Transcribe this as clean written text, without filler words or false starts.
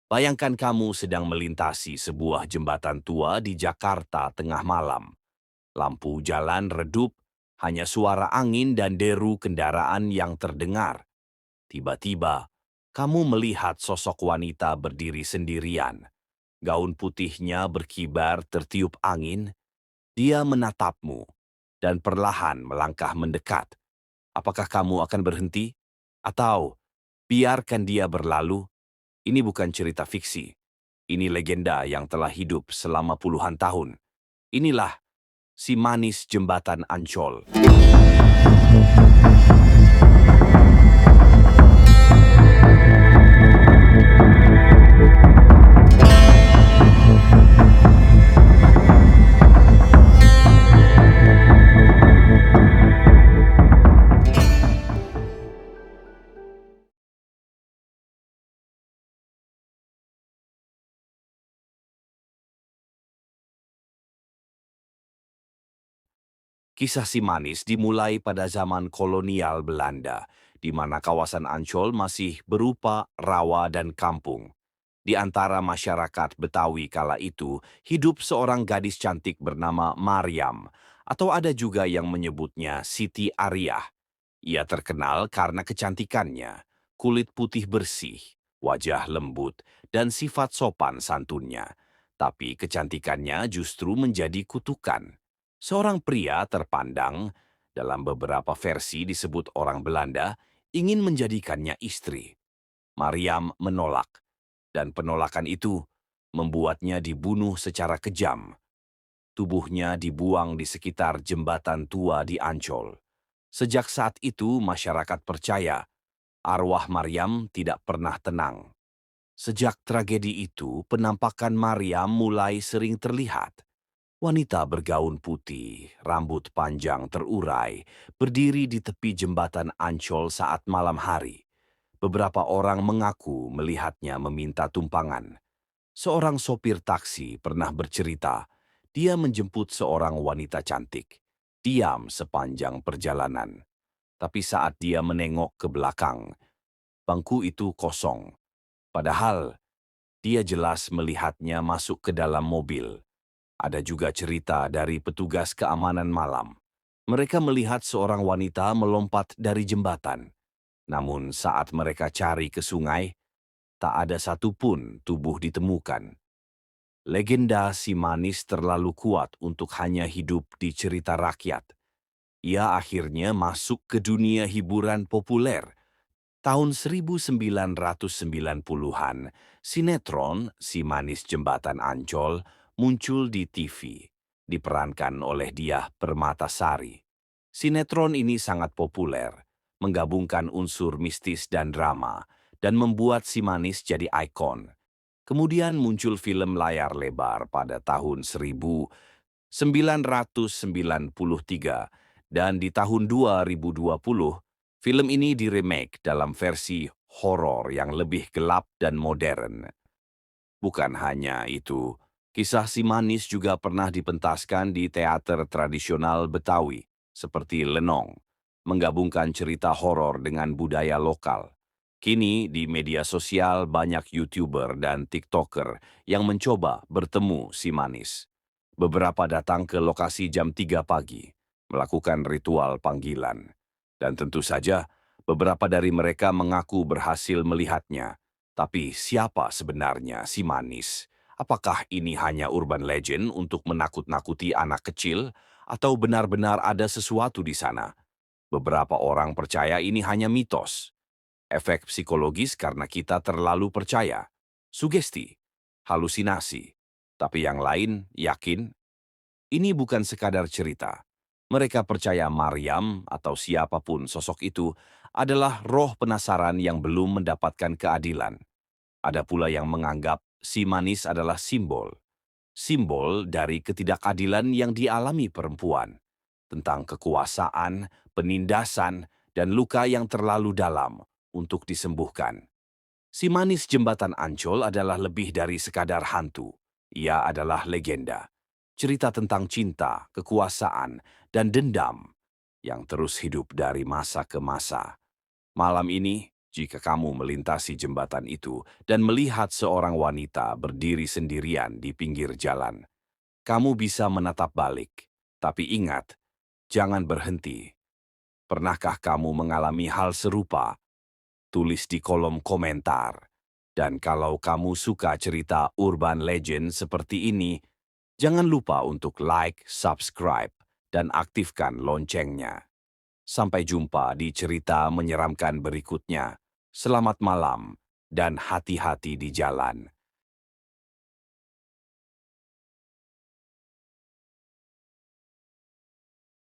Bayangkan kamu sedang melintasi sebuah jembatan tua di Jakarta tengah malam. Lampu jalan redup, hanya suara angin dan deru kendaraan yang terdengar. Tiba-tiba, kamu melihat sosok wanita berdiri sendirian. Gaun putihnya berkibar tertiup angin. Dia menatapmu dan perlahan melangkah mendekat. Apakah kamu akan berhenti? Atau biarkan dia berlalu? Ini bukan cerita fiksi. Ini legenda yang telah hidup selama puluhan tahun. Inilah si manis jembatan Ancol. Kisah si manis dimulai pada zaman kolonial Belanda, di mana kawasan Ancol masih berupa rawa dan kampung. Di antara masyarakat Betawi kala itu, hidup seorang gadis cantik bernama Maryam, atau ada juga yang menyebutnya Siti Ariyah. Ia terkenal karena kecantikannya, kulit putih bersih, wajah lembut, dan sifat sopan santunnya. Tapi kecantikannya justru menjadi kutukan. Seorang pria terpandang, dalam beberapa versi disebut orang Belanda, ingin menjadikannya istri. Maryam menolak, dan penolakan itu membuatnya dibunuh secara kejam. Tubuhnya dibuang di sekitar jembatan tua di Ancol. Sejak saat itu, masyarakat percaya arwah Maryam tidak pernah tenang. Sejak tragedi itu, penampakan Maryam mulai sering terlihat. Wanita bergaun putih, rambut panjang terurai, berdiri di tepi jembatan Ancol saat malam hari. Beberapa orang mengaku melihatnya meminta tumpangan. Seorang sopir taksi pernah bercerita, dia menjemput seorang wanita cantik. Diam sepanjang perjalanan. Tapi saat dia menengok ke belakang, bangku itu kosong. Padahal, dia jelas melihatnya masuk ke dalam mobil. Ada juga cerita dari petugas keamanan malam. Mereka melihat seorang wanita melompat dari jembatan. Namun saat mereka cari ke sungai, tak ada satupun tubuh ditemukan. Legenda si manis terlalu kuat untuk hanya hidup di cerita rakyat. Ia akhirnya masuk ke dunia hiburan populer. Tahun 1990-an, sinetron Si Manis Jembatan Ancol muncul di TV, diperankan oleh Diah Permatasari. Sinetron ini sangat populer, menggabungkan unsur mistis dan drama, dan membuat Si Manis jadi ikon. Kemudian muncul film layar lebar pada tahun 1993, dan di tahun 2020, film ini diremake dalam versi horor yang lebih gelap dan modern. Bukan hanya itu, kisah si manis juga pernah dipentaskan di teater tradisional Betawi, seperti Lenong, menggabungkan cerita horor dengan budaya lokal. Kini di media sosial banyak YouTuber dan TikToker yang mencoba bertemu si manis. Beberapa datang ke lokasi jam 3 pagi, melakukan ritual panggilan. Dan tentu saja, beberapa dari mereka mengaku berhasil melihatnya. Tapi siapa sebenarnya si manis? Apakah ini hanya urban legend untuk menakut-nakuti anak kecil, atau benar-benar ada sesuatu di sana? Beberapa orang percaya ini hanya mitos. Efek psikologis karena kita terlalu percaya. Sugesti, halusinasi. Tapi yang lain yakin ini bukan sekadar cerita. Mereka percaya Maryam atau siapapun sosok itu adalah roh penasaran yang belum mendapatkan keadilan. Ada pula yang menganggap si manis adalah simbol. Simbol dari ketidakadilan yang dialami perempuan. Tentang kekuasaan, penindasan, dan luka yang terlalu dalam untuk disembuhkan. Si manis jembatan Ancol adalah lebih dari sekadar hantu. Ia adalah legenda. Cerita tentang cinta, kekuasaan, dan dendam yang terus hidup dari masa ke masa. Malam ini, Jika kamu melintasi jembatan itu dan melihat seorang wanita berdiri sendirian di pinggir jalan, kamu bisa menatap balik. Tapi ingat, jangan berhenti. Pernahkah kamu mengalami hal serupa? Tulis di kolom komentar. Dan kalau kamu suka cerita urban legend seperti ini, jangan lupa untuk like, subscribe, dan aktifkan loncengnya. Sampai jumpa di cerita menyeramkan berikutnya. Selamat malam dan hati-hati di jalan.